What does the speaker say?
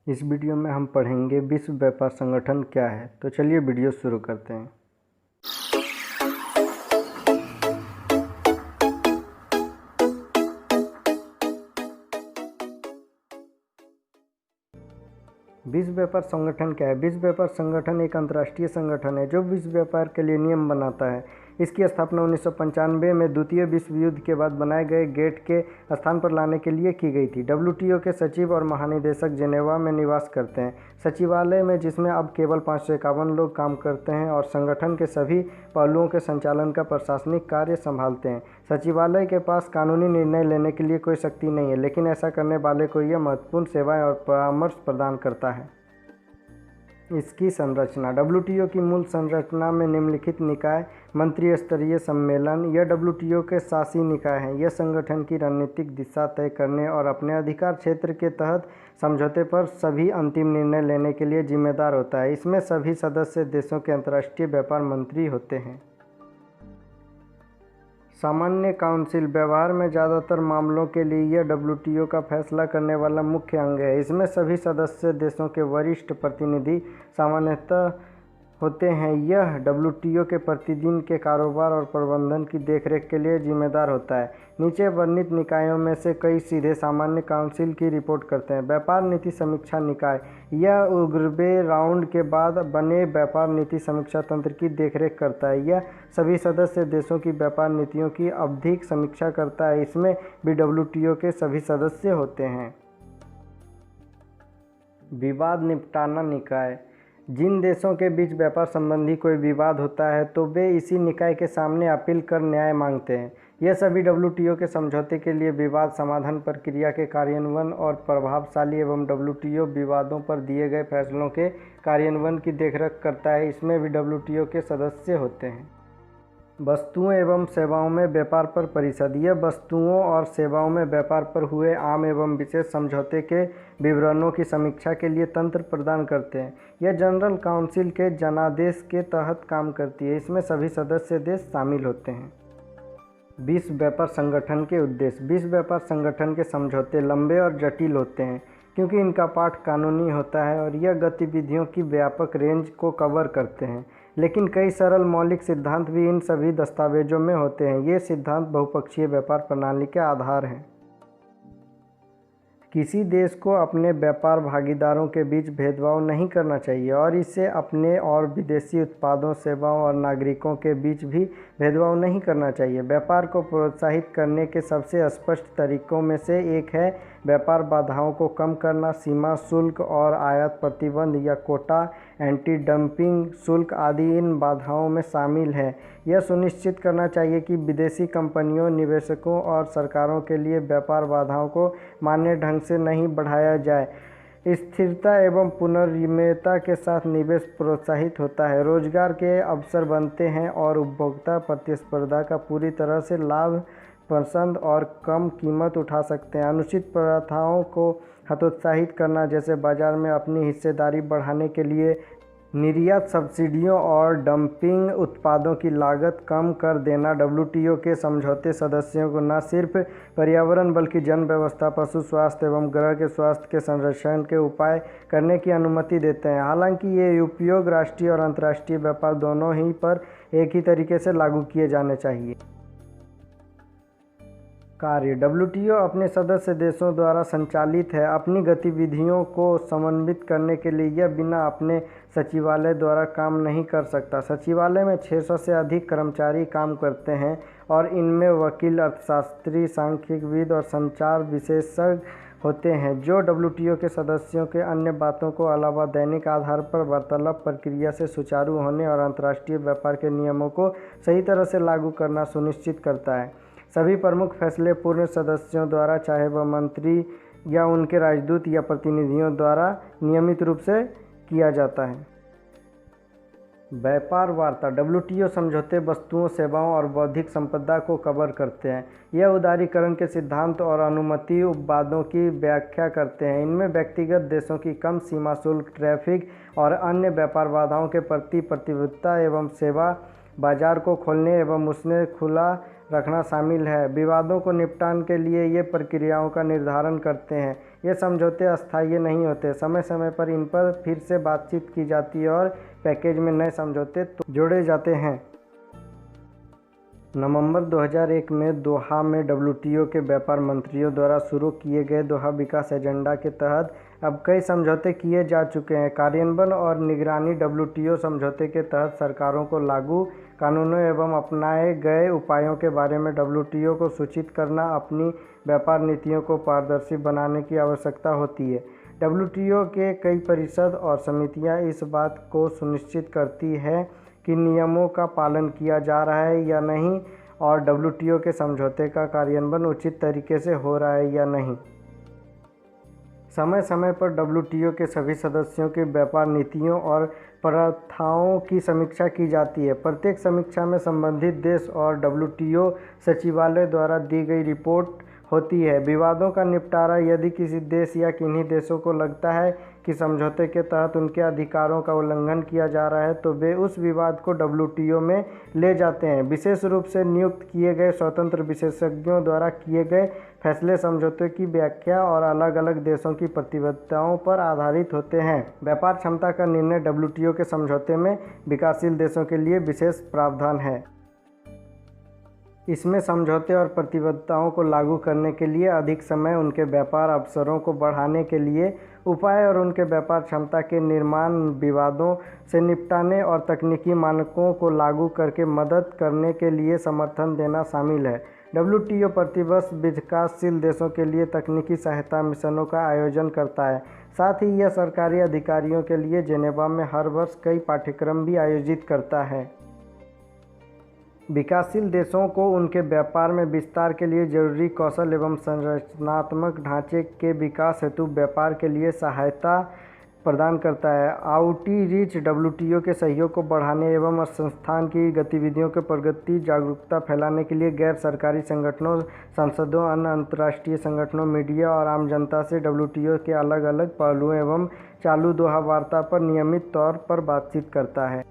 इस वीडियो में हम पढ़ेंगे विश्व व्यापार संगठन क्या है। तो चलिए वीडियो शुरू करते हैं। विश्व व्यापार संगठन क्या है? विश्व व्यापार संगठन एक अंतर्राष्ट्रीय संगठन है जो विश्व व्यापार के लिए नियम बनाता है। इसकी स्थापना 1995 में द्वितीय विश्व युद्ध के बाद बनाए गए गेट के स्थान पर लाने के लिए की गई थी। डब्ल्यूटीओ के सचिव और महानिदेशक जेनेवा में निवास करते हैं, सचिवालय में, जिसमें अब केवल 551 लोग काम करते हैं और संगठन के सभी पहलुओं के संचालन का प्रशासनिक कार्य संभालते हैं। सचिवालय के पास कानूनी निर्णय लेने के लिए कोई शक्ति नहीं है, लेकिन ऐसा करने वाले को यह महत्वपूर्ण सेवाएं और परामर्श प्रदान करता है। इसकी संरचना। डब्ल्यूटीओ की मूल संरचना में निम्नलिखित निकाय मंत्री स्तरीय सम्मेलन, यह डब्ल्यूटीओ के शासी निकाय हैं। यह संगठन की रणनीतिक दिशा तय करने और अपने अधिकार क्षेत्र के तहत समझौते पर सभी अंतिम निर्णय लेने के लिए जिम्मेदार होता है। इसमें सभी सदस्य देशों के अंतर्राष्ट्रीय व्यापार मंत्री होते हैं। सामान्य काउंसिल। व्यवहार में ज़्यादातर मामलों के लिए यह डब्ल्यूटीओ का फैसला करने वाला मुख्य अंग है। इसमें सभी सदस्य देशों के वरिष्ठ प्रतिनिधि सामान्यतः होते हैं। यह डब्ल्यूटीओ के प्रतिदिन के कारोबार और प्रबंधन की देखरेख के लिए जिम्मेदार होता है। नीचे वर्णित निकायों में से कई सीधे सामान्य काउंसिल की रिपोर्ट करते हैं। व्यापार नीति समीक्षा निकाय, यह उग्रवे राउंड के बाद बने व्यापार नीति समीक्षा तंत्र की देखरेख करता है। यह सभी सदस्य देशों की व्यापार नीतियों की आवधिक समीक्षा करता है। इसमें भी डब्ल्यूटीओ के सभी सदस्य होते हैं। विवाद निपटाना निकाय, जिन देशों के बीच व्यापार संबंधी कोई विवाद होता है तो वे इसी निकाय के सामने अपील कर न्याय मांगते हैं। यह सभी डब्ल्यूटीओ के समझौते के लिए विवाद समाधान प्रक्रिया के कार्यान्वयन और प्रभावशाली एवं डब्ल्यूटीओ विवादों पर दिए गए फैसलों के कार्यान्वयन की देखरेख करता है। इसमें भी डब्ल्यूटीओ के सदस्य होते हैं। वस्तुओं एवं सेवाओं में व्यापार पर परिषद, यह वस्तुओं और सेवाओं में व्यापार पर हुए आम एवं विशेष समझौते के विवरणों की समीक्षा के लिए तंत्र प्रदान करते हैं। यह जनरल काउंसिल के जनादेश के तहत काम करती है। इसमें सभी सदस्य देश शामिल होते हैं। विश्व व्यापार संगठन के उद्देश्य। विश्व व्यापार संगठन के समझौते लंबे और जटिल होते हैं क्योंकि इनका पाठ कानूनी होता है और यह गतिविधियों की व्यापक रेंज को कवर करते हैं। लेकिन कई सरल मौलिक सिद्धांत भी इन सभी दस्तावेजों में होते हैं। ये सिद्धांत बहुपक्षीय व्यापार प्रणाली के आधार हैं। किसी देश को अपने व्यापार भागीदारों के बीच भेदभाव नहीं करना चाहिए और इसे अपने और विदेशी उत्पादों, सेवाओं और नागरिकों के बीच भी भेदभाव नहीं करना चाहिए। व्यापार को प्रोत्साहित करने के सबसे स्पष्ट तरीकों में से एक है व्यापार बाधाओं को कम करना। सीमा शुल्क और आयात प्रतिबंध या कोटा, एंटी डंपिंग शुल्क आदि इन बाधाओं में शामिल हैं। यह सुनिश्चित करना चाहिए कि विदेशी कंपनियों, निवेशकों और सरकारों के लिए व्यापार बाधाओं को मान्य ढंग से नहीं बढ़ाया जाए। स्थिरता एवं पुनर्निर्मितता के साथ निवेश प्रोत्साहित होता है, रोजगार के अवसर बनते हैं और उपभोक्ता प्रतिस्पर्धा का पूरी तरह से लाभ पसंद और कम कीमत उठा सकते हैं। अनुचित प्रथाओं को हतोत्साहित करना, जैसे बाजार में अपनी हिस्सेदारी बढ़ाने के लिए निर्यात सब्सिडियों और डंपिंग उत्पादों की लागत कम कर देना। डब्ल्यूटीओ के समझौते सदस्यों को न सिर्फ पर्यावरण बल्कि जन व्यवस्था, पशु स्वास्थ्य एवं ग्रह के स्वास्थ्य के संरक्षण के उपाय करने की अनुमति देते हैं। हालांकि ये उपयोग राष्ट्रीय और अंतर्राष्ट्रीय व्यापार दोनों ही पर एक ही तरीके से लागू किए जाने चाहिए। कार्य। डब्ल्यूटीओ अपने सदस्य देशों द्वारा संचालित है। अपनी गतिविधियों को समन्वित करने के लिए यह बिना अपने सचिवालय द्वारा काम नहीं कर सकता। सचिवालय में 600 से अधिक कर्मचारी काम करते हैं और इनमें वकील, अर्थशास्त्री, सांख्यिकीविद और संचार विशेषज्ञ होते हैं जो डब्ल्यूटीओ के सदस्यों के अन्य बातों को अलावा दैनिक आधार पर वार्तालाप प्रक्रिया से सुचारू होने और अंतर्राष्ट्रीय व्यापार के नियमों को सही तरह से लागू करना सुनिश्चित करता है। सभी प्रमुख फैसले पूर्ण सदस्यों द्वारा, चाहे वह मंत्री या उनके राजदूत या प्रतिनिधियों द्वारा, नियमित रूप से किया जाता है। व्यापार वार्ता। डब्ल्यूटीओ समझौते वस्तुओं, सेवाओं और बौद्धिक संपदा को कवर करते हैं। यह उदारीकरण के सिद्धांत और अनुमति उपवादों की व्याख्या करते हैं। इनमें व्यक्तिगत देशों की कम सीमा शुल्क, ट्रैफिक और अन्य व्यापार बाधाओं के प्रति प्रतिबद्धता एवं सेवा बाजार को खोलने एवं उसे खुला रखना शामिल है। विवादों को निपटान के लिए ये प्रक्रियाओं का निर्धारण करते हैं। ये समझौते अस्थायी नहीं होते। समय समय पर इन पर फिर से बातचीत की जाती है और पैकेज में नए समझौते जोड़े जाते हैं। नवंबर 2001 में दोहा में WTO के व्यापार मंत्रियों द्वारा शुरू किए गए दोहा विकास एजेंडा के तहत अब कई समझौते किए जा चुके हैं। कार्यान्वयन और निगरानी WTO समझौते के तहत सरकारों को लागू कानूनों एवं अपनाए गए उपायों के बारे में WTO को सूचित करना, अपनी व्यापार नीतियों को पारदर्शी बनाने की आवश्यकता होती है। WTO के कई परिषद और समितियां इस बात को सुनिश्चित करती है कि नियमों का पालन किया जा रहा है या नहीं और WTO के समझौते का कार्यान्वयन उचित तरीके से हो रहा है या नहीं। समय समय पर WTO के सभी सदस्यों की व्यापार नीतियों और प्रथाओं की समीक्षा की जाती है। प्रत्येक समीक्षा में संबंधित देश और WTO सचिवालय द्वारा दी गई रिपोर्ट होती है। विवादों का निपटारा: यदि किसी देश या किन्हीं देशों को लगता है कि समझौते के तहत उनके अधिकारों का उल्लंघन किया जा रहा है तो वे उस विवाद को WTO में ले जाते हैं। विशेष रूप से नियुक्त किए गए स्वतंत्र विशेषज्ञों द्वारा किए गए फैसले समझौते की व्याख्या और अलग अलग देशों की प्रतिबद्धताओं पर आधारित होते हैं। व्यापार क्षमता का निर्णय: WTO के समझौते में विकासशील देशों के लिए विशेष प्रावधान है। इसमें समझौते और प्रतिबद्धताओं को लागू करने के लिए अधिक समय, उनके व्यापार अवसरों को बढ़ाने के लिए उपाय और उनके व्यापार क्षमता के निर्माण, विवादों से निपटाने और तकनीकी मानकों को लागू करके मदद करने के लिए समर्थन देना शामिल है। WTO प्रतिवर्ष विकासशील देशों के लिए तकनीकी सहायता मिशनों का आयोजन करता है। साथ ही यह सरकारी अधिकारियों के लिए जेनेवा में हर वर्ष कई पाठ्यक्रम भी आयोजित करता है। विकासशील देशों को उनके व्यापार में विस्तार के लिए जरूरी कौशल एवं संरचनात्मक ढांचे के विकास हेतु व्यापार के लिए सहायता प्रदान करता है। आउटरीच: WTO के सहयोग को बढ़ाने एवं संस्थान की गतिविधियों के प्रगति जागरूकता फैलाने के लिए गैर सरकारी संगठनों, सांसदों, अन्य अंतर्राष्ट्रीय संगठनों, मीडिया और आम जनता से WTO के अलग अलग पहलुओं एवं चालू दोहा वार्ता पर नियमित तौर पर बातचीत करता है।